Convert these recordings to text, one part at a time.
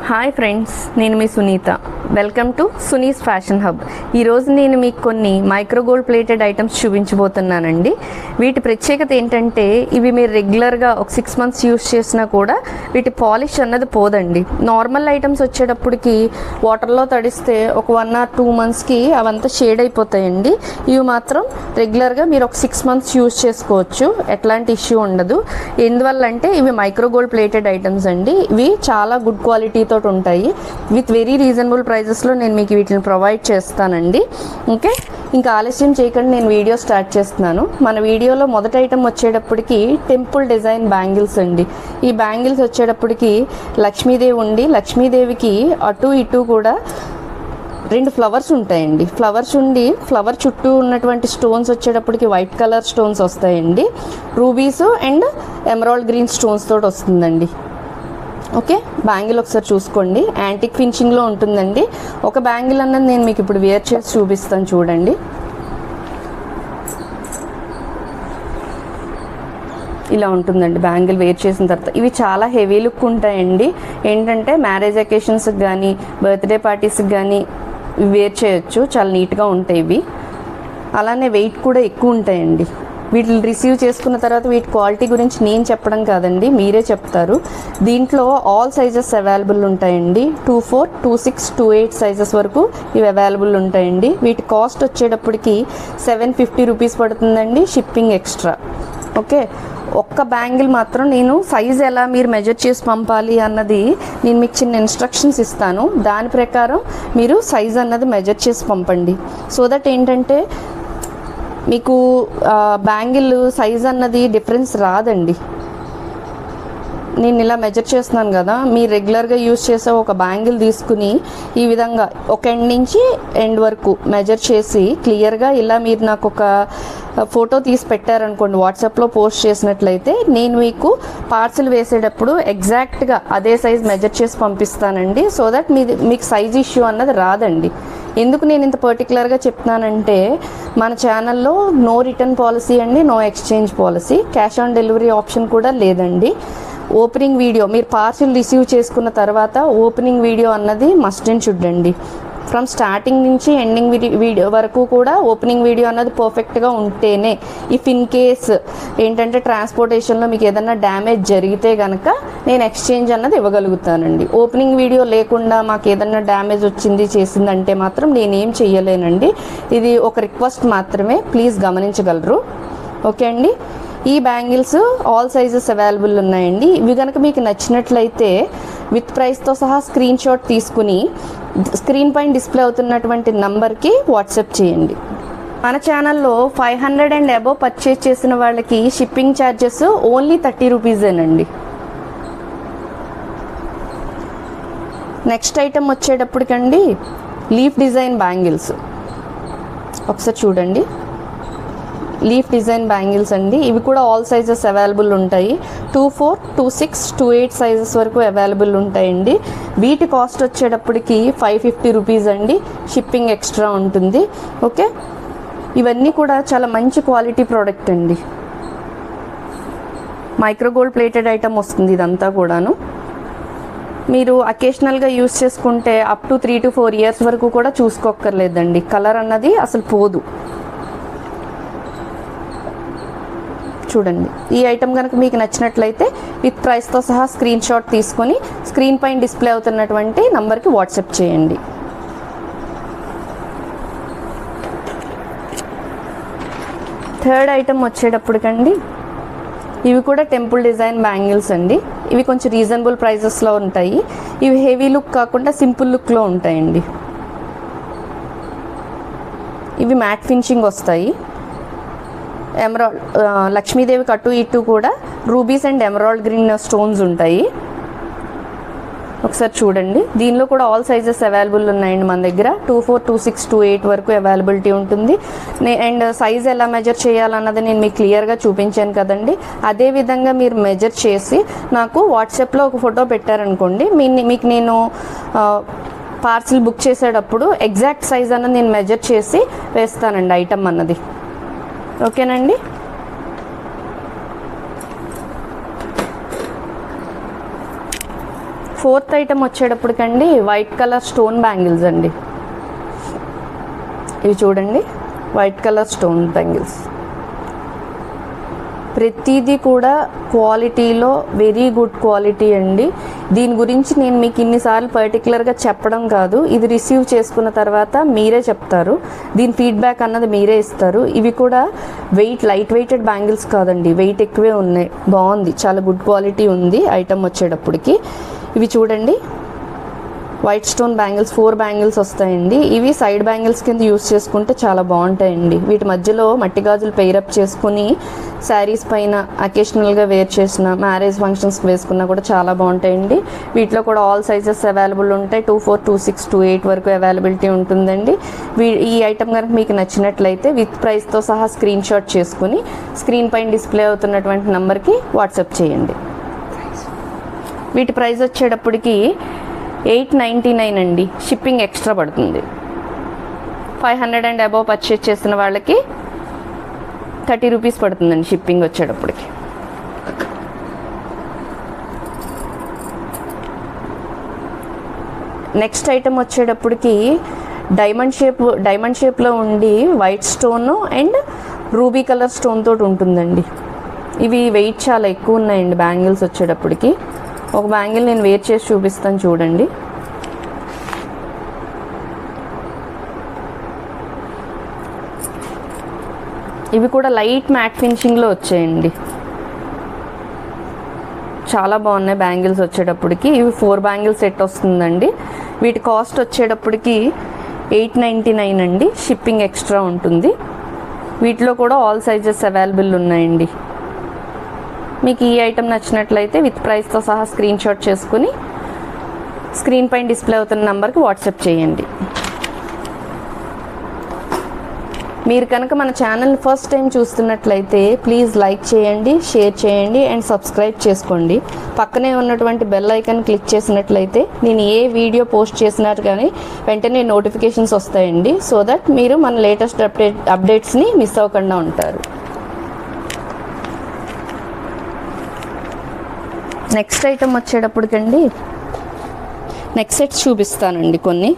Hi friends, నేను మీ Sunitha. Welcome to Suni's fashion hub. ఈరోజు నేను మీకు కొన్ని మైక్రో గోల్డ్ ప్లేటెడ్ ఐటమ్స్ చూపించబోతున్నానండి. వీటి ప్రత్యేకత ఏంటంటే ఇవి మీరు రెగ్యులర్గా ఒక 6 months యూస్ చేసినా కూడా వీటి పాలిష్ అన్నది పోదండి. నార్మల్ ఐటమ్స్ వచ్చేటప్పటికి వాటర్లో తడిస్తే ఒక 1 or 2 monthsకి అవంతా షేడ్ అయిపోతాయండి. ఇవి మాత్రం రెగ్యులర్గా మీరు ఒక 6 months యూస్ చేసుకోవచ్చు, ఎట్లాంటి ఇష్యూ ఉండదు. ఎందువల్ల అంటే ఇవి మైక్రో గోల్డ్ ప్లేటెడ్ ఐటమ్స్ అండి. ఇవి చాలా గుడ్ క్వాలిటీతో ఉంటాయి. విత్ వెరీ రీజనబుల్ ప్రైజెస్లో నేను మీకు వీటిని ప్రొవైడ్ చేస్తానండి. ఓకే, ఇంకా ఆలస్యం చేయకుండా నేను వీడియో స్టార్ట్ చేస్తున్నాను. మన వీడియోలో మొదటి ఐటమ్ వచ్చేటప్పటికి టెంపుల్ డిజైన్ బ్యాంగిల్స్ అండి. ఈ బ్యాంగిల్స్ వచ్చేటప్పటికి లక్ష్మీదేవి ఉండి, లక్ష్మీదేవికి అటు ఇటు కూడా 2 ఫ్లవర్స్ ఉంటాయండి. ఫ్లవర్స్ ఉండి ఫ్లవర్ చుట్టూ ఉన్నటువంటి స్టోన్స్ వచ్చేటప్పటికి వైట్ కలర్ స్టోన్స్ వస్తాయండి. Rubies and emerald green stones తోటి వస్తుందండి. ఓకే, బ్యాంగిల్ ఒకసారి చూసుకోండి. యాంటిక్ ఫినిషింగ్లో ఉంటుందండి. ఒక బ్యాంగిల్ అన్నది నేను మీకు ఇప్పుడు వేర్ చేసి చూపిస్తాను, చూడండి. ఇలా ఉంటుందండి బ్యాంగిల్ వేర్ చేసిన తర్వాత. ఇవి చాలా హెవీ లుక్ ఉంటాయండి. ఏంటంటే మ్యారేజ్ అకేషన్స్కి కానీ బర్త్డే పార్టీస్కి కానీ వేర్ చేయొచ్చు, చాలా నీట్గా ఉంటాయి ఇవి. అలానే వెయిట్ కూడా ఎక్కువ ఉంటాయండి. వీటిని రిసీవ్ చేసుకున్న తర్వాత వీటి క్వాలిటీ గురించి నేను చెప్పడం కాదండి, మీరే చెప్తారు. దీంట్లో ఆల్ సైజెస్ అవైలబుల్ ఉంటాయండి. 24, 26, 28 సైజెస్ వరకు ఇవి అవైలబుల్ ఉంటాయండి. వీటి కాస్ట్ వచ్చేటప్పటికి 750 రూపీస్ పడుతుందండి, షిప్పింగ్ ఎక్స్ట్రా. ఓకే, ఒక్క బ్యాంగిల్ మాత్రం నేను సైజ్ ఎలా మీరు మెజర్ చేసి పంపాలి అన్నది నేను మీకు చిన్న ఇన్స్ట్రక్షన్స్ ఇస్తాను. దాని ప్రకారం మీరు సైజ్ అన్నది మెజర్ చేసి పంపండి. సో దట్ ఏంటంటే మీకు బ్యాంగిల్ సైజ్ అన్నది డిఫరెన్స్ రాదండి. నేను ఇలా మెజర్ చేస్తున్నాను కదా, మీరు రెగ్యులర్గా యూజ్ చేసే ఒక బ్యాంగిల్ తీసుకుని ఈ విధంగా ఒక ఎండ్ నుంచి ఎండ్ వరకు మెజర్ చేసి క్లియర్గా ఇలా మీరు నాకు ఒక ఫోటో తీసి పెట్టారనుకోండి, వాట్సాప్లో పోస్ట్ చేసినట్లయితే నేను మీకు పార్సిల్ వేసేటప్పుడు ఎగ్జాక్ట్గా అదే సైజ్ మెజర్ చేసి పంపిస్తానండి. సో దట్ మీకు సైజ్ ఇష్యూ అన్నది రాదండి. ఎందుకు నేను ఇంత పర్టికులర్గా చెప్తున్నానంటే మన ఛానల్లో నో రిటర్న్ పాలసీ అండి, no exchange policy, cash on delivery option కూడా లేదండి. ఓపెనింగ్ వీడియో మీరు పార్సిల్ రిసీవ్ చేసుకున్న తర్వాత ఓపెనింగ్ వీడియో అన్నది మస్ట్ అండ్ షుడ్ అండి. ఫ్రమ్ స్టార్టింగ్ నుంచి ఎండింగ్ వీడియో వరకు కూడా ఓపెనింగ్ వీడియో అన్నది పర్ఫెక్ట్గా ఉంటేనే, ఇఫ్ ఇన్ కేస్ ఏంటంటే ట్రాన్స్పోర్టేషన్లో మీకు ఏదైనా డ్యామేజ్ జరిగితే కనుక నేను ఎక్స్చేంజ్ అన్నది ఇవ్వగలుగుతానండి. ఓపెనింగ్ వీడియో లేకుండా మాకు ఏదైనా డ్యామేజ్ వచ్చింది చేసిందంటే మాత్రం నేనేం చెయ్యలేనండి. ఇది ఒక రిక్వెస్ట్ మాత్రమే, ప్లీజ్ గమనించగలరు. ఓకే అండి, ఈ బ్యాంగిల్స్ ఆల్ సైజెస్ అవైలబుల్ ఉన్నాయండి. ఇవి కనుక మీకు నచ్చినట్లయితే విత్ ప్రైస్తో సహా స్క్రీన్ షాట్ తీసుకుని స్క్రీన్ పైన డిస్ప్లే అవుతున్నటువంటి నంబర్కి వాట్సాప్ చేయండి. మన ఛానల్లో 500 and above పర్చేజ్ చేసిన వాళ్ళకి షిప్పింగ్ ఛార్జెస్ ఓన్లీ 30 రూపీసేనండి. నెక్స్ట్ ఐటమ్ వచ్చేటప్పటికండి లీఫ్ డిజైన్ బ్యాంగిల్స్. ఒకసారి చూడండి, లీఫ్ డిజైన్ బ్యాంగిల్స్ అండి. ఇవి కూడా ఆల్ సైజెస్ అవైలబుల్ ఉంటాయి. 24, 26, 28 సైజెస్ వరకు అవైలబుల్ ఉంటాయండి. వీటి కాస్ట్ వచ్చేటప్పటికి 550 రూపీస్ అండి, షిప్పింగ్ ఎక్స్ట్రా ఉంటుంది. ఓకే, ఇవన్నీ కూడా చాలా మంచి క్వాలిటీ ప్రోడక్ట్ అండి. మైక్రో గోల్డ్ ప్లేటెడ్ ఐటమ్ వస్తుంది ఇదంతా కూడాను. మీరు అకేషనల్గా యూస్ చేసుకుంటే అప్ టు 3 to 4 years వరకు కూడా చూసుకోక్కర్లేదండి. కలర్ అన్నది అసలు పోదు. చూడండి, ఈ ఐటమ్ కనుక మీకు నచ్చినట్లయితే విత్ ప్రైస్తో సహా స్క్రీన్ షాట్ తీసుకొని స్క్రీన్ పైన డిస్ప్లే అవుతున్నటువంటి నంబర్కి వాట్సాప్ చేయండి. థర్డ్ ఐటమ్ వచ్చేటప్పటికండి ఇవి కూడా టెంపుల్ డిజైన్ బ్యాంగిల్స్ అండి. ఇవి కొంచెం రీజనబుల్ ప్రైజెస్లో ఉంటాయి. ఇవి హెవీ లుక్ కాకుండా సింపుల్ లుక్లో ఉంటాయండి. ఇవి మ్యాట్ ఫినిషింగ్ వస్తాయి. ఎమరాల్డ్ లక్ష్మీదేవికి అటు ఇటు కూడా rubies and emerald green stones ఉంటాయి. ఒకసారి చూడండి, దీనిలో కూడా ఆల్ సైజెస్ అవైలబుల్ ఉన్నాయండి మన దగ్గర. 24, 26, 28 వరకు అవైలబిలిటీ ఉంటుంది. అండ్ సైజ్ ఎలా మెజర్ చేయాలన్నది నేను మీకు క్లియర్గా చూపించాను కదండి. అదేవిధంగా మీరు మెజర్ చేసి నాకు వాట్సాప్లో ఒక ఫోటో పెట్టారనుకోండి, మీకు నేను పార్సిల్ బుక్ చేసేటప్పుడు ఎగ్జాక్ట్ సైజ్ అన్నది నేను మెజర్ చేసి వేస్తానండి ఐటమ్ అన్నది. ఓకేనండి, ఫోర్త్ ఐటమ్ వచ్చేటప్పటికండి వైట్ కలర్ స్టోన్ బ్యాంగిల్స్ అండి. ఇవి చూడండి, వైట్ కలర్ స్టోన్ బ్యాంగిల్స్. ప్రతిదీ కూడా క్వాలిటీలో వెరీ గుడ్ క్వాలిటీ అండి. దీని గురించి నేను మీకు ఇన్నిసార్లు పర్టికులర్గా చెప్పడం కాదు, ఇది రిసీవ్ చేసుకున్న తర్వాత మీరే చెప్తారు, దీని ఫీడ్బ్యాక్ అన్నది మీరే ఇస్తారు. ఇవి కూడా లైట్ వెయిటెడ్ బ్యాంగిల్స్ కాదండి, వెయిట్ ఎక్కువే ఉన్నాయి. బాగుంది, చాలా గుడ్ క్వాలిటీ ఉంది ఐటమ్ వచ్చేటప్పటికి. ఇవి చూడండి, వైట్ స్టోన్ బ్యాంగిల్స్ 4 బ్యాంగిల్స్ వస్తాయండి. ఇవి సైడ్ బ్యాంగిల్స్ కింద యూస్ చేసుకుంటే చాలా బాగుంటాయండి. వీటి మధ్యలో మట్టి గాజులు పెయిరప్ చేసుకుని శారీస్ పైన అకేషనల్గా వేర్ చేసిన, మ్యారేజ్ ఫంక్షన్స్కి వేసుకున్నా కూడా చాలా బాగుంటాయండి. వీటిలో కూడా ఆల్ సైజెస్ అవైలబుల్ ఉంటాయి. 24, 26, 28 వరకు అవైలబిలిటీ ఉంటుందండి. ఈ ఐటమ్ కనుక మీకు నచ్చినట్లయితే విత్ ప్రైస్తో సహా స్క్రీన్ షాట్ చేసుకుని స్క్రీన్ పైన డిస్ప్లే అవుతున్నటువంటి నెంబర్కి వాట్సాప్ చేయండి. వీటి ప్రైస్ వచ్చేటప్పటికి 899 అండి. షిప్పింగ్ ఎక్స్ట్రా పడుతుంది. 500 అండ్ అబవ్ పర్చేస్ చేసిన వాళ్ళకి 30 రూపీస్ పడుతుందండి షిప్పింగ్ వచ్చేటప్పటికి. నెక్స్ట్ ఐటమ్ వచ్చేటప్పటికి డైమండ్ షేప్లో ఉండి white stone and ruby colour stone తోటి ఉంటుందండి. ఇవి వెయిట్ చాలా ఎక్కువ ఉన్నాయండి బ్యాంగిల్స్ వచ్చేటప్పటికి. ఒక బ్యాంగిల్ నేను వేర్ చేసి చూపిస్తాను చూడండి. ఇవి కూడా లైట్ మ్యాట్ ఫినిషింగ్లో వచ్చాయండి, చాలా బాగున్నాయి బ్యాంగిల్స్ వచ్చేటప్పటికి. ఇవి 4 బ్యాంగిల్ సెట్ వస్తుందండి. వీటి కాస్ట్ వచ్చేటప్పటికి 899 అండి. షిప్పింగ్ ఎక్స్ట్రా ఉంటుంది. వీటిలో కూడా ఆల్ సైజెస్ అవైలబుల్ ఉన్నాయండి. మీకు ఈ ఐటమ్ నచ్చినట్లయితే విత్ ప్రైస్తో సహా స్క్రీన్ షాట్ చేసుకుని స్క్రీన్ పైన డిస్ప్లే అవుతున్న నెంబర్కి వాట్సాప్ చేయండి. మీరు కనుక మన ఛానల్ని ఫస్ట్ టైం చూస్తున్నట్లయితే ప్లీజ్ లైక్ చేయండి, షేర్ చేయండి అండ్ సబ్స్క్రైబ్ చేసుకోండి. పక్కనే ఉన్నటువంటి బెల్ ఐకాన్ క్లిక్ చేసినట్లయితే నేను ఏ వీడియో పోస్ట్ చేసినా కానీ వెంటనే నోటిఫికేషన్స్ వస్తాయండి. సో దట్ మీరు మన లేటెస్ట్ అప్డేట్స్ని మిస్ అవ్వకుండా ఉంటారు. నెక్స్ట్ ఐటమ్ వచ్చేటప్పటికండి నెక్స్ట్ సెట్స్ చూపిస్తానండి కొన్ని.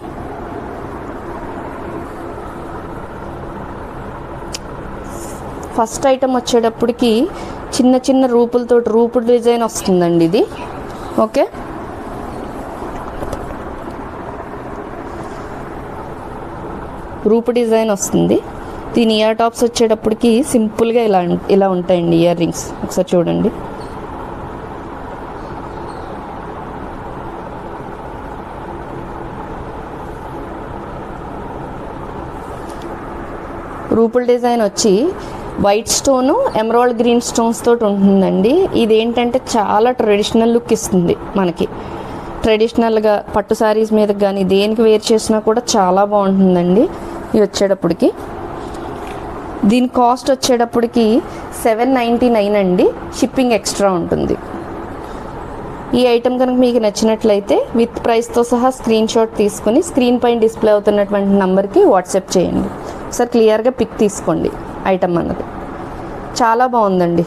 ఫస్ట్ ఐటమ్ వచ్చేటప్పటికి చిన్న చిన్న రూపుడు డిజైన్ వస్తుందండి ఇది. ఓకే, రూపు డిజైన్ వస్తుంది. దీని ఇయర్ టాప్స్ వచ్చేటప్పటికి సింపుల్గా ఇలా ఉంటాయండి ఇయర్ రింగ్స్. ఒకసారి చూడండి. రూపుల్ డిజైన్ వచ్చి white stone emerald green stones తోటి ఉంటుందండి. ఇది ఏంటంటే చాలా ట్రెడిషనల్ లుక్ ఇస్తుంది మనకి. ట్రెడిషనల్గా పట్టు శారీస్ మీద కానీ దేనికి వేర్ చేసినా కూడా చాలా బాగుంటుందండి. ఇది వచ్చేటప్పటికి దీని కాస్ట్ వచ్చేటప్పటికి 799 అండి. షిప్పింగ్ ఎక్స్ట్రా ఉంటుంది. ఈ ఐటమ్ కనుక మీకు నచ్చినట్లయితే విత్ ప్రైస్తో సహా స్క్రీన్ షాట్ తీసుకుని స్క్రీన్ పైన డిస్ప్లే అవుతున్నటువంటి నెంబర్కి వాట్సాప్ చేయండి. ఒకసారి క్లియర్గా పిక్ తీసుకోండి. ఐటమ్ అన్నది చాలా బాగుందండి.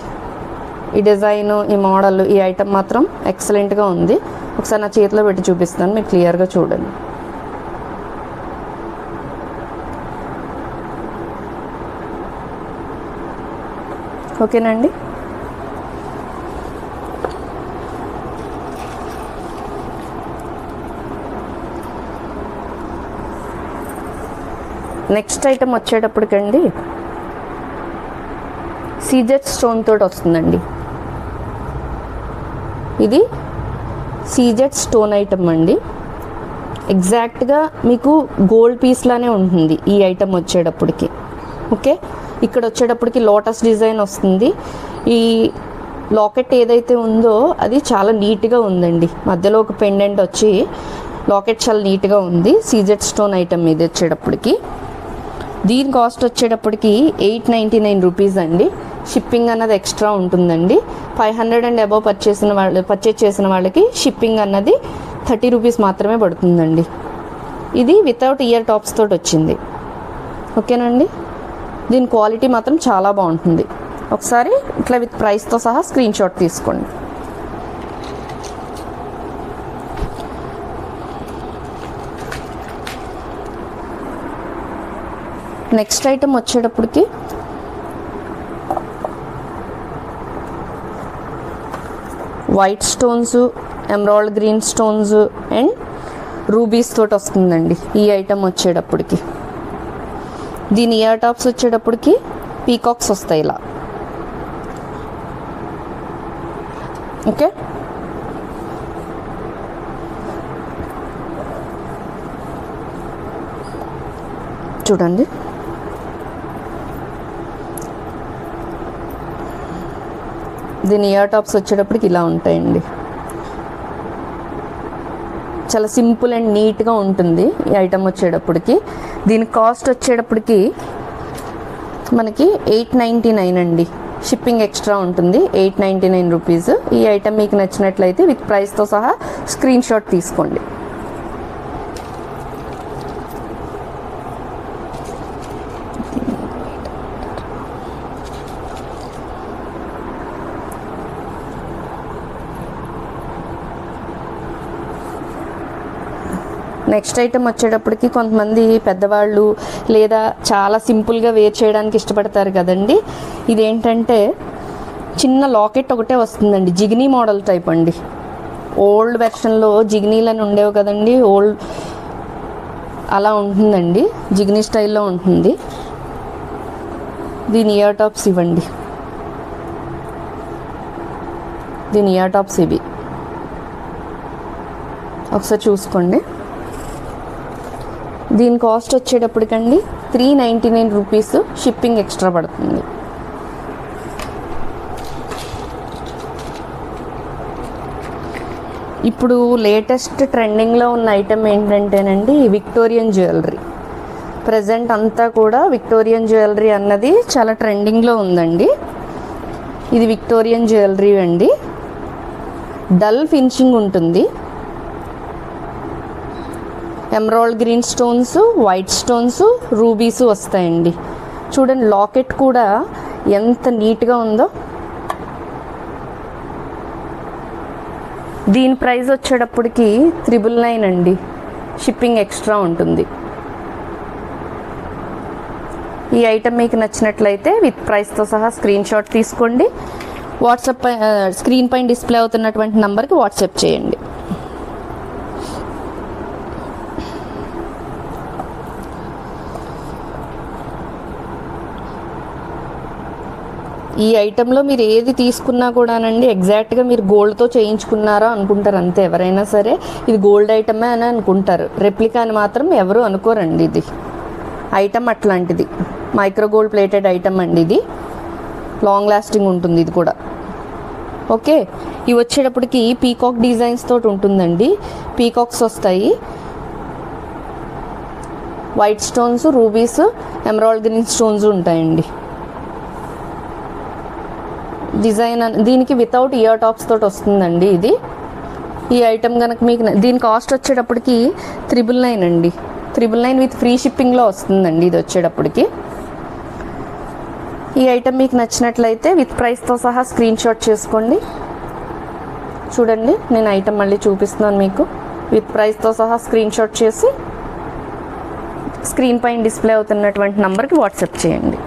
ఈ డిజైను, ఈ మోడల్, ఈ ఐటమ్ మాత్రం ఎక్సలెంట్గా ఉంది. ఒకసారి నా చేతిలో పెట్టి చూపిస్తాను, మీరు క్లియర్గా చూడండి. ఓకేనండి. నెక్స్ట్ ఐటమ్ వచ్చేటప్పటికండి సీజెడ్ స్టోన్ తోటి వస్తుందండి. ఇది సీజెడ్ స్టోన్ ఐటమ్ అండి. ఎగ్జాక్ట్గా మీకు గోల్డ్ పీస్ లానే ఉంటుంది ఈ ఐటమ్ వచ్చేటప్పటికి. ఓకే, ఇక్కడ వచ్చేటప్పటికి లోటస్ డిజైన్ వస్తుంది. ఈ లాకెట్ ఏదైతే ఉందో అది చాలా నీట్గా ఉందండి. మధ్యలో ఒక పెండెంట్ వచ్చి లాకెట్ చాలా నీట్గా ఉంది. సీజెడ్ స్టోన్ ఐటమ్ ఇది వచ్చేటప్పటికి. దీని కాస్ట్ వచ్చేటప్పటికి 899 రూపీస్ అండి. షిప్పింగ్ అన్నది ఎక్స్ట్రా ఉంటుందండి. 500 అండ్ అబవ్ పర్చేస్ చేసిన వాళ్ళకి షిప్పింగ్ అన్నది 30 రూపీస్ మాత్రమే పడుతుందండి. ఇది వితౌట్ ఇయర్ టాప్స్ తోటి వచ్చింది. ఓకేనండి. దీని క్వాలిటీ మాత్రం చాలా బాగుంటుంది. ఒకసారి ఇట్లా విత్ ప్రైస్తో సహా స్క్రీన్ షాట్ తీసుకోండి. నెక్స్ట్ ఐటమ్ వచ్చేటప్పటికి white stones, emerald green stones and rubies తోటి వస్తుందండి ఈ ఐటమ్ వచ్చేటప్పటికి. దీని ఇయర్ టాప్స్ వచ్చేటప్పటికి పీకాక్స్ వస్తాయి ఇలా. ఓకే, చూడండి. దీని ఇయర్ టాప్స్ వచ్చేటప్పటికి ఇలా ఉంటాయండి. చాలా సింపుల్ అండ్ నీట్గా ఉంటుంది ఈ ఐటమ్ వచ్చేటప్పటికి. దీని కాస్ట్ వచ్చేటప్పటికి మనకి 899 అండి. షిప్పింగ్ ఎక్స్ట్రా ఉంటుంది, 899 రూపీస్. ఈ ఐటమ్ మీకు నచ్చినట్లయితే విత్ ప్రైస్తో సహా స్క్రీన్ షాట్ తీసుకోండి. నెక్స్ట్ ఐటమ్ వచ్చేటప్పటికి కొంతమంది పెద్దవాళ్ళు లేదా చాలా సింపుల్గా వేర్ చేయడానికి ఇష్టపడతారు కదండి. ఇదేంటంటే చిన్న లాకెట్ ఒకటే వస్తుందండి, జిగ్నీ మోడల్ టైప్ అండి. ఓల్డ్ వెర్షన్లో జిగ్నీలని ఉండేవి కదండి, ఓల్డ్ అలా ఉంటుందండి, జిగ్నీ స్టైల్లో ఉంటుంది. దీని ఇయర్ టాప్స్ ఇవ్వండి, దీని ఇయర్ టాప్స్ ఇవి ఒకసారి చూసుకోండి. దీని కాస్ట్ వచ్చేటప్పటికండి 399 రూపీస్, షిప్పింగ్ ఎక్స్ట్రా పడుతుంది. ఇప్పుడు లేటెస్ట్ ట్రెండింగ్లో ఉన్న ఐటమ్ ఏంటంటేనండి విక్టోరియన్ జ్యువెలరీ. ప్రజెంట్ అంతా కూడా విక్టోరియన్ జ్యువెలరీ అన్నది చాలా ట్రెండింగ్లో ఉందండి. ఇది విక్టోరియన్ జ్యువెలరీ అండి, డల్ ఫినిషింగ్ ఉంటుంది. Emerald green stones, white stones, rubies వస్తాయండి. చూడండి లాకెట్ కూడా ఎంత నీట్గా ఉందో. దీని ప్రైస్ వచ్చేటప్పటికి 999 అండి, షిప్పింగ్ ఎక్స్ట్రా ఉంటుంది. ఈ ఐటమ్ మీకు నచ్చినట్లయితే విత్ ప్రైస్తో సహా స్క్రీన్ షాట్ తీసుకోండి. వాట్సాప్ స్క్రీన్ పైన డిస్ప్లే అవుతున్నటువంటి నెంబర్కి వాట్సాప్ చేయండి. ఈ ఐటెంలో మీరు ఏది తీసుకున్నా కూడానండి ఎగ్జాక్ట్గా మీరు గోల్డ్తో చేయించుకున్నారా అనుకుంటారు అంతే. ఎవరైనా సరే ఇది గోల్డ్ ఐటమే అని అనుకుంటారు, రెప్లికా అని మాత్రం ఎవరు అనుకోరండి. ఇది ఐటమ్ అట్లాంటిది, మైక్రో గోల్డ్ ప్లేటెడ్ ఐటమ్ అండి. ఇది లాంగ్ లాస్టింగ్ ఉంటుంది ఇది కూడా. ఓకే, ఇవి వచ్చేటప్పటికి పీకాక్ డిజైన్స్ తోటి ఉంటుందండి. పీకాక్స్ వస్తాయి, white stones, rubies, emerald green stones ఉంటాయండి. డిజైన్ దీనికి వితౌట్ ఇయర్ టాప్స్ తోటి వస్తుందండి ఇది. ఈ ఐటమ్ కనుక మీకు దీని కాస్ట్ వచ్చేటప్పటికి 999 అండి, 999 విత్ ఫ్రీ షిప్పింగ్లో వస్తుందండి ఇది వచ్చేటప్పటికి. ఈ ఐటమ్ మీకు నచ్చినట్లయితే విత్ ప్రైస్తో సహా స్క్రీన్ షాట్ చేసుకోండి. చూడండి నేను ఐటమ్ మళ్ళీ చూపిస్తున్నాను మీకు. విత్ ప్రైస్తో సహా స్క్రీన్ షాట్ చేసి స్క్రీన్ పైన డిస్ప్లే అవుతున్నటువంటి నంబర్కి వాట్సాప్ చేయండి.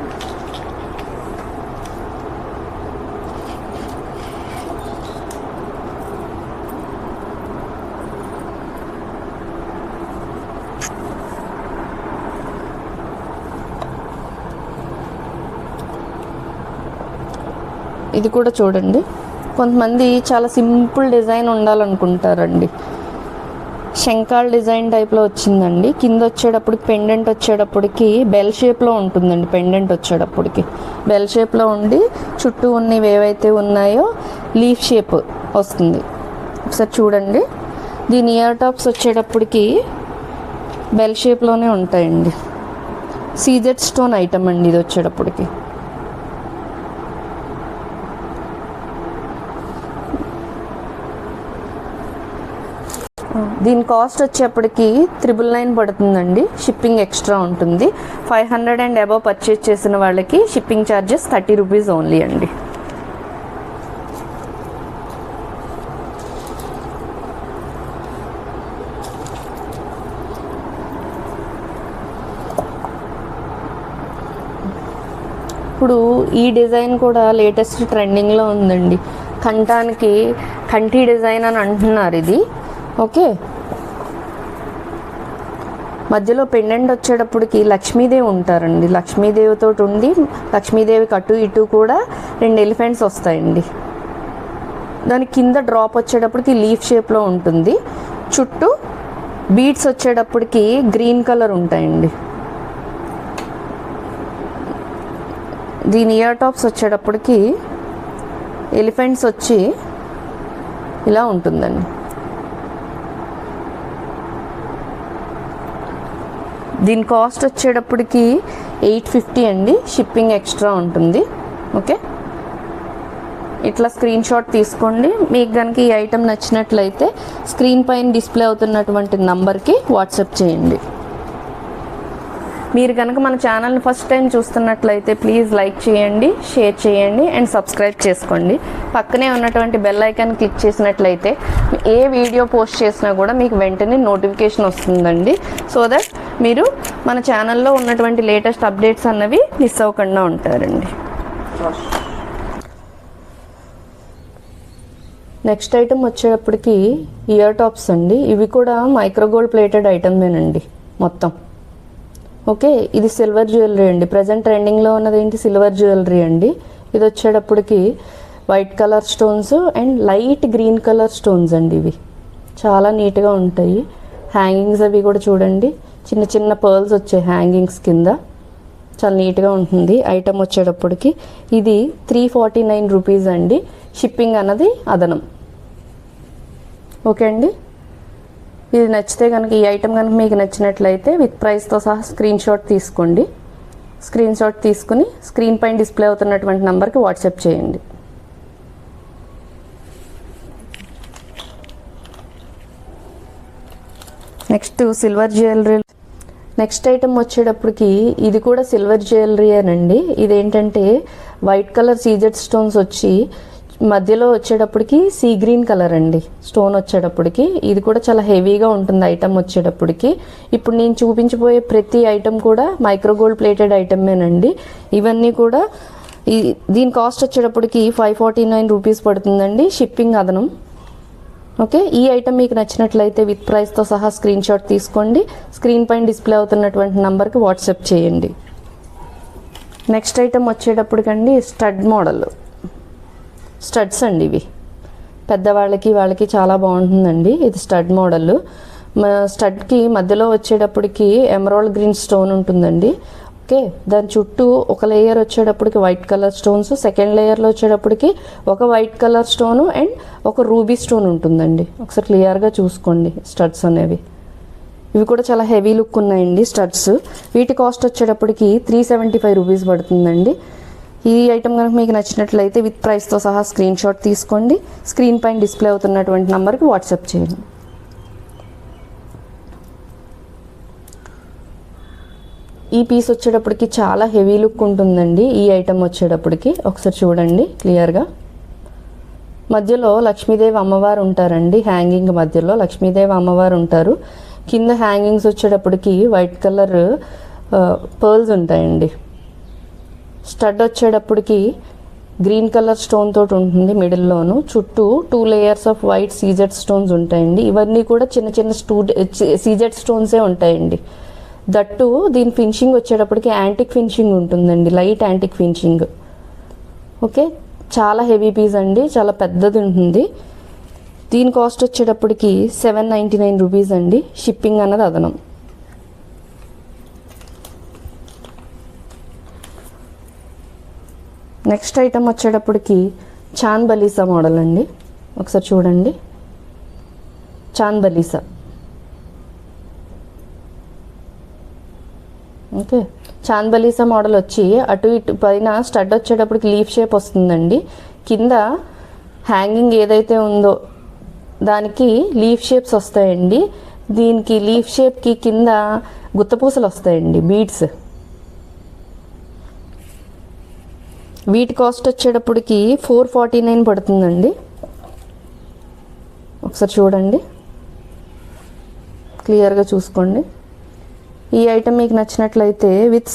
ఇది కూడా చూడండి, కొంతమంది చాలా సింపుల్ డిజైన్ ఉండాలనుకుంటారండి. శంఖాల్ డిజైన్ టైప్లో వచ్చిందండి. కింద వచ్చేటప్పటికి పెండెంట్ వచ్చేటప్పటికి బెల్ షేప్లో ఉంటుందండి. పెండెంట్ వచ్చేటప్పటికి బెల్ షేప్లో ఉండి చుట్టూ ఉన్నవి ఏవైతే ఉన్నాయో లీఫ్ షేప్ వస్తుంది. ఒకసారి చూడండి. దీని ఇయర్ టాప్స్ వచ్చేటప్పటికి బెల్ షేప్లోనే ఉంటాయండి. సీజెడ్ స్టోన్ ఐటమ్ అండి ఇది వచ్చేటప్పటికి. దీని కాస్ట్ వచ్చేప్పటికి 999 పడుతుందండి, షిప్పింగ్ ఎక్స్ట్రా ఉంటుంది. 500 అండ్ అబవ్ పర్చేజ్ చేసిన వాళ్ళకి షిప్పింగ్ ఛార్జెస్ 30 రూపీస్ ఓన్లీ అండి. ఇప్పుడు ఈ డిజైన్ కూడా లేటెస్ట్ ట్రెండింగ్లో ఉందండి. కంఠానికి కంఠీ డిజైన్ అని అంటున్నారు ఇది. ఓకే, మధ్యలో పెండెంట్ వచ్చేటప్పటికి లక్ష్మీదేవి ఉంటారండి. లక్ష్మీదేవితో ఉండి లక్ష్మీదేవికి అటు ఇటు కూడా 2 ఎలిఫెంట్స్ వస్తాయండి. దాని కింద డ్రాప్ వచ్చేటప్పటికి లీఫ్ షేప్లో ఉంటుంది. చుట్టూ బీడ్స్ వచ్చేటప్పటికి గ్రీన్ కలర్ ఉంటాయండి. దీని ఇయర్ టాప్స్ వచ్చేటప్పటికి ఎలిఫెంట్స్ వచ్చి ఇలా ఉంటుందండి. దీని కాస్ట్ వచ్చేటప్పటికి 850 అండి. షిప్పింగ్ ఎక్స్ట్రా ఉంటుంది. ఓకే, ఇట్లా స్క్రీన్ షాట్ తీసుకోండి. మీకు కనుక ఈ ఐటెం నచ్చినట్లయితే స్క్రీన్ పైన డిస్ప్లే అవుతున్నటువంటి నంబర్కి వాట్సాప్ చేయండి. మీరు కనుక మన ఛానల్ని ఫస్ట్ టైం చూస్తున్నట్లయితే ప్లీజ్ లైక్ చేయండి, షేర్ చేయండి అండ్ సబ్స్క్రైబ్ చేసుకోండి. పక్కనే ఉన్నటువంటి బెల్ ఐకాన్ క్లిక్ చేసినట్లయితే ఏ వీడియో పోస్ట్ చేసినా కూడా మీకు వెంటనే నోటిఫికేషన్ వస్తుందండి. సో దట్ మీరు మన ఛానల్లో ఉన్నటువంటి లేటెస్ట్ అప్డేట్స్ అన్నవి మిస్ అవ్వకుండా ఉంటారండి. నెక్స్ట్ ఐటమ్ వచ్చేటప్పటికి ఇయర్ టాప్స్ అండి. ఇవి కూడా మైక్రోగోల్డ్ ప్లేటెడ్ ఐటమేనండి మొత్తం. ఓకే, ఇది సిల్వర్ జ్యువెలరీ అండి. ప్రజెంట్ ట్రెండింగ్లో ఉన్నది ఏంటి, సిల్వర్ జ్యువెలరీ అండి. ఇది వచ్చేటప్పటికి white colour stones and light green colour stones అండి. ఇవి చాలా నీట్గా ఉంటాయి. హ్యాంగింగ్స్ అవి కూడా చూడండి, చిన్న చిన్న పర్ల్స్ వచ్చాయి హ్యాంగింగ్స్ కింద. చాలా నీట్గా ఉంటుంది ఐటమ్ వచ్చేటప్పటికి. ఇది 349 రూపీస్ అండి. షిప్పింగ్ అన్నది అదనం. ఓకే అండి, ఇది నచ్చితే కనుక ఈ ఐటమ్ కనుక మీకు నచ్చినట్లయితే విత్ ప్రైస్తో సహా స్క్రీన్ షాట్ తీసుకోండి. స్క్రీన్ షాట్ తీసుకుని స్క్రీన్ పైన డిస్ప్లే అవుతున్నటువంటి నెంబర్కి వాట్సాప్ చేయండి. Next silver jewellery. Next item వచ్చేటప్పటికి ఇది కూడా సిల్వర్ జ్యువెలరీ అనండి. ఇదేంటంటే వైట్ కలర్ సీజెడ్ స్టోన్స్ వచ్చి మధ్యలో వచ్చేటప్పటికి సీ గ్రీన్ కలర్ అండి స్టోన్ వచ్చేటప్పటికి. ఇది కూడా చాలా హెవీగా ఉంటుంది ఐటమ్ వచ్చేటప్పటికి. ఇప్పుడు నేను చూపించబోయే ప్రతి ఐటమ్ కూడా మైక్రోగోల్డ్ ప్లేటెడ్ ఐటమేనండి. ఇవన్నీ కూడా దీని కాస్ట్ వచ్చేటప్పటికి 549 రూపీస్ పడుతుందండి. షిప్పింగ్ అదనం. ఓకే, ఈ ఐటమ్ మీకు నచ్చినట్లయితే విత్ ప్రైస్తో సహా స్క్రీన్ షాట్ తీసుకోండి. స్క్రీన్ పైన డిస్ప్లే అవుతున్నటువంటి నంబర్కి వాట్సాప్ చేయండి. నెక్స్ట్ ఐటమ్ వచ్చేటప్పటికండి స్టడ్ మోడల్ స్టడ్స్ అండి. ఇవి పెద్దవాళ్ళకి వాళ్ళకి చాలా బాగుంటుందండి. ఇది స్టడ్ మోడల్. స్టడ్కి మధ్యలో వచ్చేటప్పటికి ఎమరాల్డ్ గ్రీన్ స్టోన్ ఉంటుందండి. ఓకే, దాని చుట్టూ ఒక లేయర్ వచ్చేటప్పటికి వైట్ కలర్ స్టోన్స్, సెకండ్ లేయర్లో వచ్చేటప్పటికి ఒక వైట్ కలర్ స్టోను అండ్ ఒక రూబీ స్టోన్ ఉంటుందండి. ఒకసారి క్లియర్గా చూసుకోండి స్టడ్స్ అనేవి. ఇవి కూడా చాలా హెవీ లుక్ ఉన్నాయండి స్టడ్స్. వీటి కాస్ట్ వచ్చేటప్పటికి 375 రూపీస్ పడుతుందండి. ఈ ఐటమ్ కనుక మీకు నచ్చినట్లయితే విత్ ప్రైస్తో సహా స్క్రీన్ షాట్ తీసుకోండి. స్క్రీన్ పైన డిస్ప్లే అవుతున్నటువంటి నెంబర్కి వాట్సాప్ చేయండి. ఈ పీస్ వచ్చేటప్పటికి చాలా హెవీ లుక్ ఉంటుందండి. ఈ ఐటమ్ వచ్చేటప్పటికి ఒకసారి చూడండి క్లియర్గా. మధ్యలో లక్ష్మీదేవి అమ్మవారు ఉంటారండి. హ్యాంగింగ్ మధ్యలో లక్ష్మీదేవి అమ్మవారు ఉంటారు. కింద హ్యాంగింగ్స్ వచ్చేటప్పటికి వైట్ కలర్ పర్ల్స్ ఉంటాయండి. స్టడ్ వచ్చేటప్పటికి గ్రీన్ కలర్ స్టోన్ తోటి ఉంటుంది మిడిల్లోను. చుట్టూ 2 layers off white CZ stones ఉంటాయండి. ఇవన్నీ కూడా చిన్న చిన్న సీజెడ్ స్టోన్సే ఉంటాయండి. దట్టు దీని ఫినిషింగ్ వచ్చేటప్పటికి యాంటిక్ ఫినిషింగ్ ఉంటుందండి, లైట్ యాంటిక్ ఫినిషింగ్. ఓకే, చాలా హెవీ పీస్ అండి, చాలా పెద్దది ఉంటుంది. దీని కాస్ట్ వచ్చేటప్పటికి 799 రూపీస్ అండి. షిప్పింగ్ అన్నది అదనం. నెక్స్ట్ ఐటమ్ వచ్చేటప్పటికి చాంద్ బలీసా మోడల్ అండి. ఒకసారి చూడండి, చాంద్ బలీసా. ఓకే, చాంద్ బలీసా మోడల్ వచ్చి అటు ఇటు పైన స్టడ్ వచ్చేటప్పటికి లీఫ్ షేప్ వస్తుందండి. కింద హ్యాంగింగ్ ఏదైతే ఉందో దానికి లీఫ్ షేప్స్ వస్తాయండి. దీనికి లీఫ్ షేప్కి కింద గుత్తపూసలు వస్తాయండి, బీడ్స్. వీటి కాస్ట్ వచ్చేటప్పటికి 449 పడుతుందండి. ఒకసారి చూడండి క్లియర్గా చూసుకోండి. ఈ ఐటమ్ మీకు నచ్చినట్లయితే విత్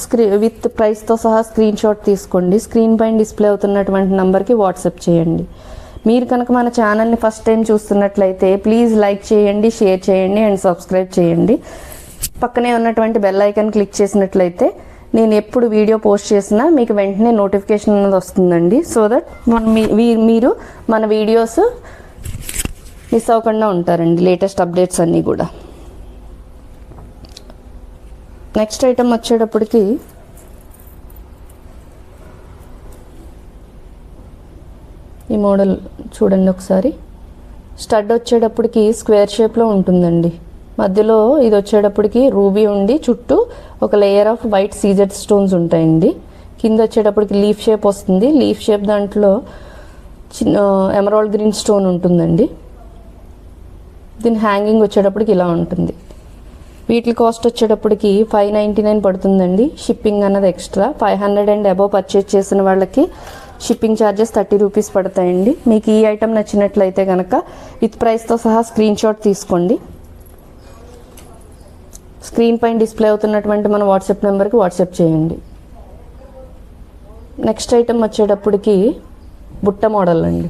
ప్రైస్తో సహా స్క్రీన్ షాట్ తీసుకోండి. స్క్రీన్ పైన డిస్ప్లే అవుతున్నటువంటి నెంబర్కి వాట్సాప్ చేయండి. మీరు కనుక మన ఛానల్ని ఫస్ట్ టైం చూస్తున్నట్లయితే ప్లీజ్ లైక్ చేయండి, షేర్ చేయండి అండ్ సబ్స్క్రైబ్ చేయండి. పక్కనే ఉన్నటువంటి బెల్ ఐకాన్ క్లిక్ చేసినట్లయితే నేను ఎప్పుడు వీడియో పోస్ట్ చేసినా మీకు వెంటనే నోటిఫికేషన్ అనేది వస్తుందండి. సో దట్ మీరు మన వీడియోస్ మిస్ అవ్వకుండా ఉంటారండి, లేటెస్ట్ అప్డేట్స్ అన్నీ కూడా. నెక్స్ట్ ఐటమ్ వచ్చేటప్పటికి ఈ మోడల్ చూడండి ఒకసారి. స్టడ్ వచ్చేటప్పటికి స్క్వేర్ షేప్లో ఉంటుందండి. మధ్యలో ఇది వచ్చేటప్పటికి రూబీ ఉండి చుట్టూ ఒక layer off white CZ stones ఉంటాయండి. కింద వచ్చేటప్పటికి లీఫ్ షేప్ వస్తుంది. లీఫ్ షేప్ దాంట్లో చిన్న ఎమరాల్డ్ గ్రీన్ స్టోన్ ఉంటుందండి. దీని హ్యాంగింగ్ వచ్చేటప్పటికి ఇలా ఉంటుంది. వీటి కాస్ట్ వచ్చేటప్పటికి 599 పడుతుందండి. షిప్పింగ్ అన్నది ఎక్స్ట్రా. 500 అండ్ అబవ్ పర్చేజ్ చేసిన వాళ్ళకి షిప్పింగ్ ఛార్జెస్ 30 రూపీస్ పడతాయండి. మీకు ఈ ఐటమ్ నచ్చినట్లయితే కనుక విత్ ప్రైస్తో సహా స్క్రీన్ షాట్ తీసుకోండి. స్క్రీన్ పైన డిస్ప్లే అవుతున్నటువంటి మన వాట్సాప్ నెంబర్కి వాట్సాప్ చేయండి. నెక్స్ట్ ఐటమ్ వచ్చేటప్పటికి బుట్ట మోడల్ అండి,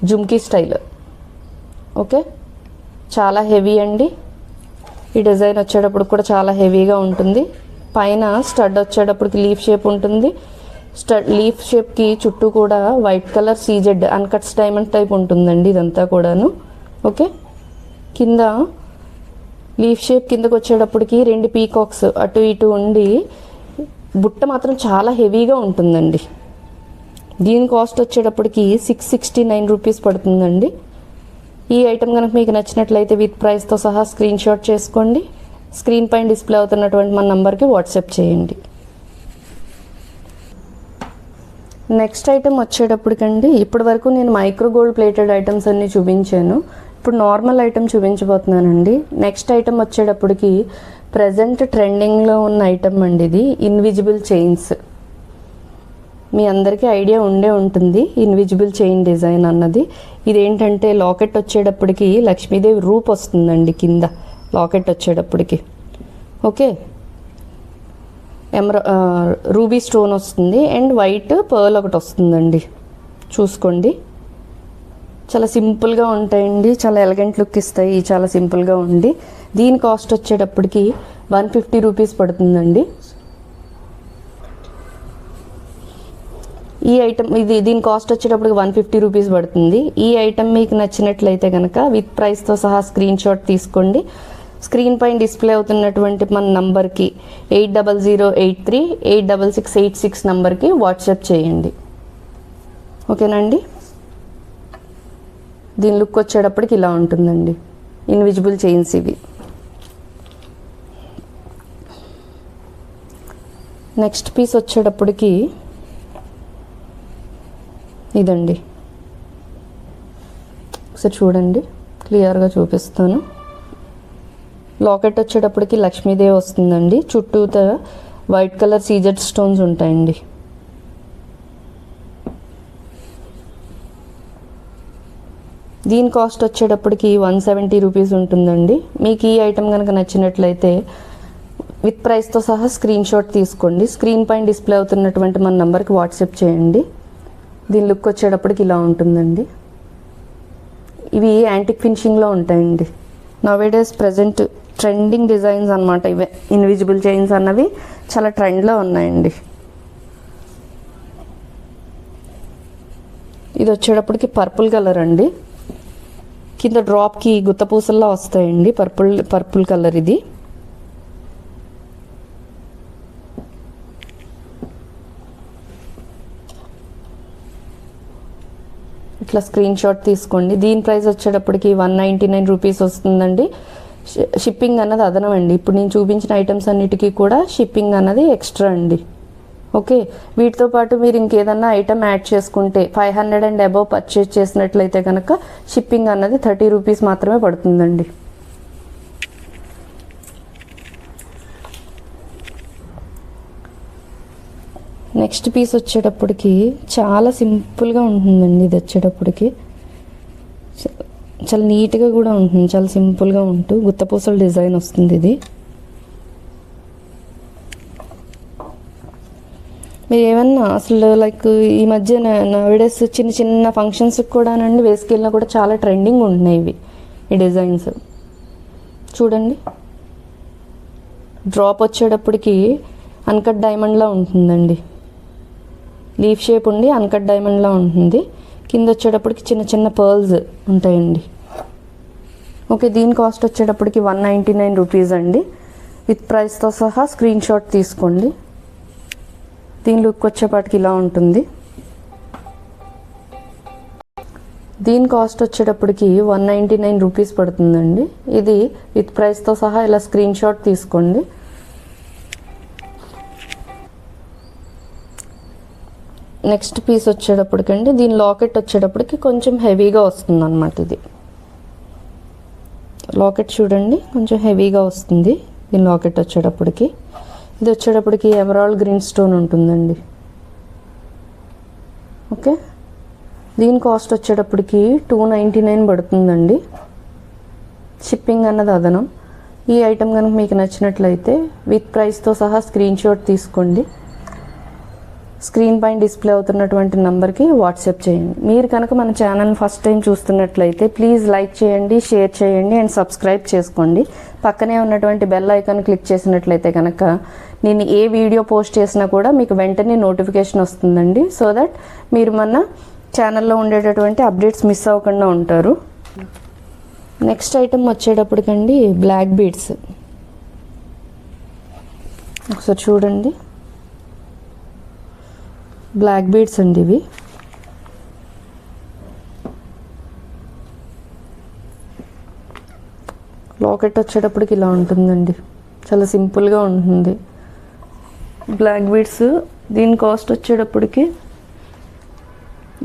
జుమ్కీ స్టైల్. ఓకే, చాలా హెవీ అండి. ఈ డిజైన్ వచ్చేటప్పుడు కూడా చాలా హెవీగా ఉంటుంది. పైన స్టడ్ వచ్చేటప్పటికి లీఫ్ షేప్ ఉంటుంది. లీఫ్ షేప్కి చుట్టూ కూడా white colour CZ అన్కట్స్ diamond type ఉంటుందండి ఇదంతా కూడాను. ఓకే, కింద లీఫ్ షేప్ కిందకు వచ్చేటప్పటికి 2 పీకాక్స్ అటు ఇటు ఉండి బుట్ట మాత్రం చాలా హెవీగా ఉంటుందండి. దీని కాస్ట్ వచ్చేటప్పటికి 669 రూపీస్ పడుతుందండి. ఈ ఐటమ్ కనుక మీకు నచ్చినట్లయితే విత్ ప్రైస్తో సహా స్క్రీన్ షాట్ చేసుకోండి. స్క్రీన్ పైన డిస్ప్లే అవుతున్నటువంటి మన నంబర్కి వాట్సాప్ చేయండి. నెక్స్ట్ ఐటమ్ వచ్చేటప్పటికండి, ఇప్పటి వరకు నేను మైక్రో గోల్డ్ ప్లేటెడ్ ఐటమ్స్ అన్నీ చూపించాను. ఇప్పుడు నార్మల్ ఐటమ్ చూపించబోతున్నానండి. నెక్స్ట్ ఐటమ్ వచ్చేటప్పటికి ప్రజెంట్ ట్రెండింగ్లో ఉన్న ఐటమ్ అండి. ఇది ఇన్విజిబుల్ చైన్స్. మీ అందరికీ ఐడియా ఉండే ఉంటుంది ఇన్విజిబుల్ చైన్ డిజైన్ అన్నది. ఇదేంటంటే లాకెట్ వచ్చేటప్పటికి లక్ష్మీదేవి రూప్ వస్తుందండి కింద లాకెట్ వచ్చేటప్పటికి. ఓకే, రూబీ స్టోన్ వస్తుంది అండ్ వైట్ పర్ల్ ఒకటి వస్తుందండి. చూసుకోండి, చాలా సింపుల్గా ఉంటాయండి, చాలా ఎలగెంట్ లుక్ ఇస్తాయి. చాలా సింపుల్గా ఉండి దీని కాస్ట్ వచ్చేటప్పటికి 150 రూపీస్ పడుతుందండి. ఈ ఐటమ్ దీని కాస్ట్ వచ్చేటప్పటికి 150 రూపీస్ పడుతుంది. ఈ ఐటమ్ మీకు నచ్చినట్లయితే కనుక విత్ ప్రైస్తో సహా స్క్రీన్ షాట్ తీసుకోండి. స్క్రీన్ పైన డిస్ప్లే అవుతున్నటువంటి మన నంబర్కి 8008386686 నంబర్కి వాట్సాప్ చేయండి. ఓకేనండి, దీని లుక్ వచ్చేటప్పటికి ఇలా ఉంటుందండి. ఇన్విజిబుల్ చైన్స్ ఇవి. నెక్స్ట్ పీస్ వచ్చేటప్పటికి ఇదండి. ఒకసారి చూడండి, క్లియర్గా చూపిస్తాను. లాకెట్ వచ్చేటప్పటికి లక్ష్మీదేవి వస్తుందండి. చుట్టూత వైట్ కలర్ సీజెడ్ స్టోన్స్ ఉంటాయండి. దీని కాస్ట్ వచ్చేటప్పటికి 170 రూపీస్ ఉంటుందండి. మీకు ఈ ఐటమ్ కనుక నచ్చినట్లయితే విత్ ప్రైస్తో సహా స్క్రీన్ షాట్ తీసుకోండి. స్క్రీన్ పైన డిస్ప్లే అవుతున్నటువంటి మన నెంబర్కి వాట్సాప్ చేయండి. దీని లుక్ వచ్చేటప్పటికి ఇలా ఉంటుందండి. ఇవి యాంటిక్ ఫినిషింగ్లో ఉంటాయండి. నవేడేస్ ప్రజెంట్ ట్రెండింగ్ డిజైన్స్ అన్నమాట ఇవే. ఇన్విజిబుల్ చైన్స్ అన్నవి చాలా ట్రెండ్లో ఉన్నాయండి. ఇది వచ్చేటప్పటికి పర్పుల్ కలర్ అండి. కింద డ్రాప్కి గుత్తపూసల్లా వస్తాయండి. పర్పుల్ కలర్ ఇది. ఇట్లా స్క్రీన్ షాట్ తీసుకోండి. దీని ప్రైస్ వచ్చేటప్పటికి 199 రూపీస్ వస్తుందండి. షిప్పింగ్ అన్నది అదనం అండి. ఇప్పుడు నేను చూపించిన ఐటమ్స్ అన్నిటికీ కూడా షిప్పింగ్ అన్నది ఎక్స్ట్రా అండి. ఓకే, వీటితో పాటు మీరు ఇంకేదన్నా ఐటమ్ యాడ్ చేసుకుంటే 500 అండ్ అబవ్ పర్చేజ్ చేసినట్లయితే కనుక షిప్పింగ్ అన్నది 30 రూపీస్ మాత్రమే పడుతుందండి. నెక్స్ట్ పీస్ వచ్చేటప్పటికి చాలా సింపుల్గా ఉంటుందండి. ఇది వచ్చేటప్పటికి చాలా నీట్గా కూడా ఉంటుంది, చాలా సింపుల్గా ఉంటూ గుత్తపూసల డిజైన్ వస్తుంది. ఇది మీరు ఏమన్నా అసలు లైక్ ఈ మధ్య నవేడేస్ చిన్న చిన్న ఫంక్షన్స్కి కూడానండి వేసుకెళ్ళినా కూడా చాలా ట్రెండింగ్ ఉంటున్నాయి ఇవి. ఈ డిజైన్స్ చూడండి, డ్రాప్ వచ్చేటప్పటికి అన్కట్ డైమండ్లా ఉంటుందండి. లీఫ్ షేప్ ఉండి అన్కట్ డైమండ్లా ఉంటుంది. కింద వచ్చేటప్పటికి చిన్న చిన్న పర్ల్స్ ఉంటాయండి. ఓకే, దీని కాస్ట్ వచ్చేటప్పటికి 199 రూపీస్ అండి. విత్ ప్రైస్తో సహా స్క్రీన్ షాట్ తీసుకోండి. దీని లుక్ వచ్చేపాటికి ఇలా ఉంటుంది. దీని కాస్ట్ వచ్చేటప్పటికి 199 రూపీస్ పడుతుందండి. ఇది విత్ ప్రైస్తో సహా ఇలా స్క్రీన్ షాట్ తీసుకోండి. నెక్స్ట్ పీస్ వచ్చేటప్పటికండి దీని లాకెట్ వచ్చేటప్పటికి కొంచెం హెవీగా వస్తుంది అన్నమాట. ఇది లాకెట్ చూడండి, కొంచెం హెవీగా వస్తుంది దీని లాకెట్ వచ్చేటప్పటికి. ఇది వచ్చేటప్పటికి ఎమరాల్డ్ గ్రీన్ స్టోన్ ఉంటుందండి. ఓకే, దీని కాస్ట్ వచ్చేటప్పటికి 299 పడుతుందండి. షిప్పింగ్ అన్నది అదనం. ఈ ఐటెం కనుక మీకు నచ్చినట్లయితే విత్ ప్రైస్తో సహా స్క్రీన్ షాట్ తీసుకోండి. స్క్రీన్ పైన డిస్ప్లే అవుతున్నటువంటి నెంబర్కి వాట్సాప్ చేయండి. మీరు కనుక మన ఛానల్ ఫస్ట్ టైం చూస్తున్నట్లయితే ప్లీజ్ లైక్ చేయండి, షేర్ చేయండి అండ్ సబ్స్క్రైబ్ చేసుకోండి. పక్కనే ఉన్నటువంటి బెల్ ఐకాన్ క్లిక్ చేసినట్లయితే కనుక నేను ఏ వీడియో పోస్ట్ చేసినా కూడా మీకు వెంటనే నోటిఫికేషన్ వస్తుందండి. సో దట్ మీరు మన ఛానల్లో ఉండేటటువంటి అప్డేట్స్ మిస్ అవ్వకుండా ఉంటారు. నెక్స్ట్ ఐటమ్ వచ్చేటప్పటికండి బ్లాక్ బీడ్స్. ఒకసారి చూడండి, బ్లాక్ బీడ్స్ అండి ఇవి. లాకెట్ వచ్చేటప్పటికి ఇలా ఉంటుందండి, చాలా సింపుల్గా ఉంటుంది. బ్లాక్ బీడ్స్ దీని కాస్ట్ వచ్చేటప్పటికి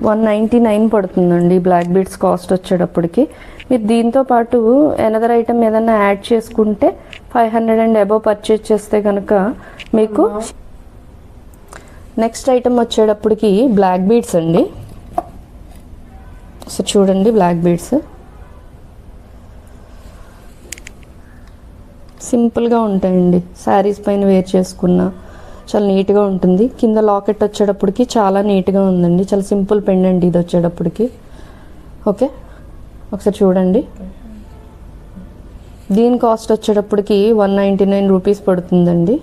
199 పడుతుందండి. బ్లాక్ బీడ్స్ కాస్ట్ వచ్చేటప్పటికి మీరు దీంతో పాటు ఎనదర్ ఐటమ్ ఏదైనా యాడ్ చేసుకుంటే 500 అండ్ అబవ్ పర్చేజ్ చేస్తే కనుక మీకు. నెక్స్ట్ ఐటమ్ వచ్చేటప్పటికి బ్లాక్ బీడ్స్ అండి. సో చూడండి, బ్లాక్ బీడ్స్ సింపుల్గా ఉంటాయండి. శారీస్ పైన వేర్ చేసుకున్న చాలా నీట్గా ఉంటుంది. కింద లాకెట్ వచ్చేటప్పటికి చాలా నీట్గా ఉందండి, చాలా సింపుల్ పెండెంట్ ఇది వచ్చేటప్పటికి. ఓకే, ఒకసారి చూడండి. దీని కాస్ట్ వచ్చేటప్పటికి 199 రూపీస్ పడుతుందండి.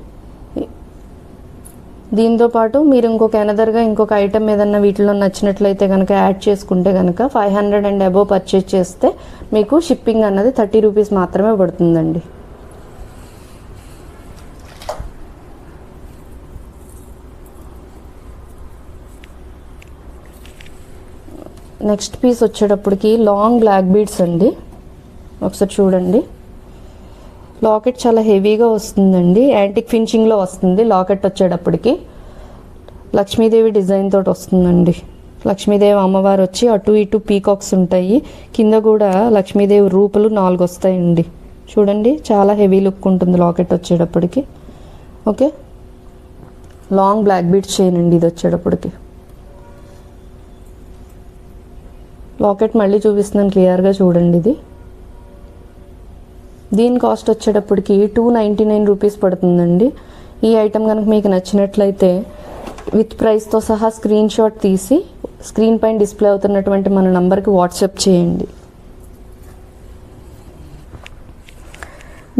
దీంతో పాటు మీరు ఇంకొక ఐటమ్ ఏదన్నా వీటిలో నచ్చినట్లయితే కనుక యాడ్ చేసుకుంటే కనుక 500 అండ్ అబోవ్ పర్చేజ్ చేస్తే మీకు షిప్పింగ్ అన్నది 30 రూపీస్ మాత్రమే పడుతుందండి. నెక్స్ట్ పీస్ వచ్చేటప్పటికి లాంగ్ బ్లాక్ బీడ్స్ అండి. ఒకసారి చూడండి, లాకెట్ చాలా హెవీగా వస్తుందండి. యాంటిక్ ఫినిషింగ్లో వస్తుంది. లాకెట్ వచ్చేటప్పటికి లక్ష్మీదేవి డిజైన్ తోటి వస్తుందండి. లక్ష్మీదేవి అమ్మవారు వచ్చి అటు ఇటు పీకాక్స్ ఉంటాయి. కింద కూడా లక్ష్మీదేవి రూపులు 4 వస్తాయండి. చూడండి, చాలా హెవీ లుక్ ఉంటుంది లాకెట్ వచ్చేటప్పటికి. Okay, long black beads chain అండి ఇది వచ్చేటప్పటికి. లాకెట్ మళ్ళీ చూపిస్తున్నాను క్లియర్గా చూడండి. ఇది దీని కాస్ట్ వచ్చేటప్పటికి 299 రూపీస్ పడుతుందండి. ఈ ఐటమ్ కనుక మీకు నచ్చినట్లయితే విత్ ప్రైస్తో సహా స్క్రీన్ షాట్ తీసి స్క్రీన్ పైన డిస్ప్లే అవుతున్నటువంటి మన నంబర్కి వాట్సాప్ చేయండి.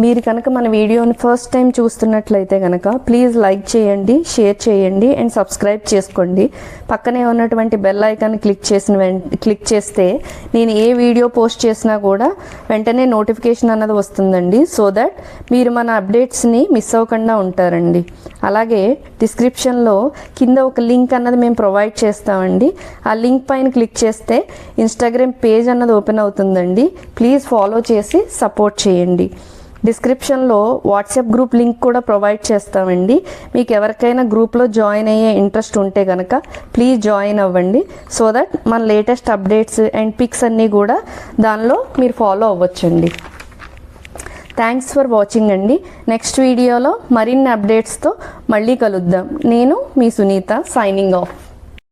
మీరు కనుక మన వీడియోని ఫస్ట్ టైం చూస్తున్నట్లయితే కనుక ప్లీజ్ లైక్ చేయండి, షేర్ చేయండి అండ్ సబ్స్క్రైబ్ చేసుకోండి. పక్కనే ఉన్నటువంటి బెల్ ఐకాన్ క్లిక్ చేస్తే నేను ఏ వీడియో పోస్ట్ చేసినా కూడా వెంటనే నోటిఫికేషన్ అన్నది వస్తుందండి. సో దట్ మీరు మన అప్డేట్స్ని మిస్ అవ్వకుండా ఉంటారండి. అలాగే డిస్క్రిప్షన్లో కింద ఒక లింక్ అన్నది మేము ప్రొవైడ్ చేస్తామండి. ఆ లింక్ పైన క్లిక్ చేస్తే ఇన్స్టాగ్రామ్ పేజ్ అన్నది ఓపెన్ అవుతుందండి. ప్లీజ్ ఫాలో చేసి సపోర్ట్ చేయండి. డిస్క్రిప్షన్లో వాట్సాప్ గ్రూప్ లింక్ కూడా ప్రొవైడ్ చేస్తామండి. మీకు ఎవరికైనా గ్రూప్లో జాయిన్ అయ్యే ఇంట్రెస్ట్ ఉంటే కనుక ప్లీజ్ జాయిన్ అవ్వండి. సో దట్ మన లేటెస్ట్ అప్డేట్స్ అండ్ పిక్స్ అన్నీ కూడా దానిలో మీరు ఫాలో అవ్వచ్చండి. థ్యాంక్స్ ఫర్ వాచింగ్ అండి. నెక్స్ట్ వీడియోలో మరిన్ని అప్డేట్స్తో మళ్ళీ కలుద్దాం. నేను మీ సునీత, సైనింగ్ ఆఫ్.